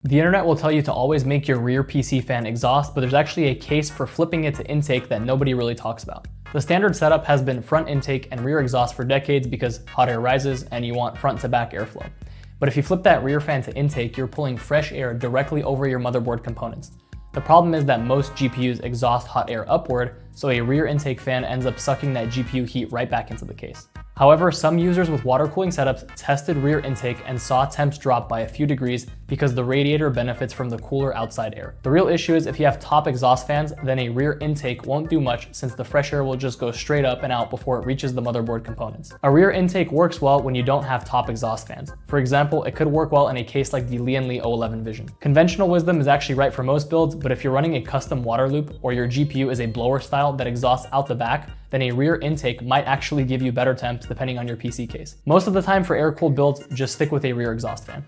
The internet will tell you to always make your rear PC fan exhaust, but there's actually a case for flipping it to intake that nobody really talks about. The standard setup has been front intake and rear exhaust for decades because hot air rises and you want front to back airflow. But if you flip that rear fan to intake, you're pulling fresh air directly over your motherboard components. The problem is that most GPUs exhaust hot air upward, so a rear intake fan ends up sucking that GPU heat right back into the case. However, some users with water cooling setups tested rear intake and saw temps drop by a few degrees because the radiator benefits from the cooler outside air. The real issue is if you have top exhaust fans, then a rear intake won't do much since the fresh air will just go straight up and out before it reaches the motherboard components. A rear intake works well when you don't have top exhaust fans. For example, it could work well in a case like the Lian Li O11 Vision. Conventional wisdom is actually right for most builds, but if you're running a custom water loop or your GPU is a blower style that exhausts out the back, then a rear intake might actually give you better temps depending on your PC case. Most of the time for air-cooled builds, just stick with a rear exhaust fan.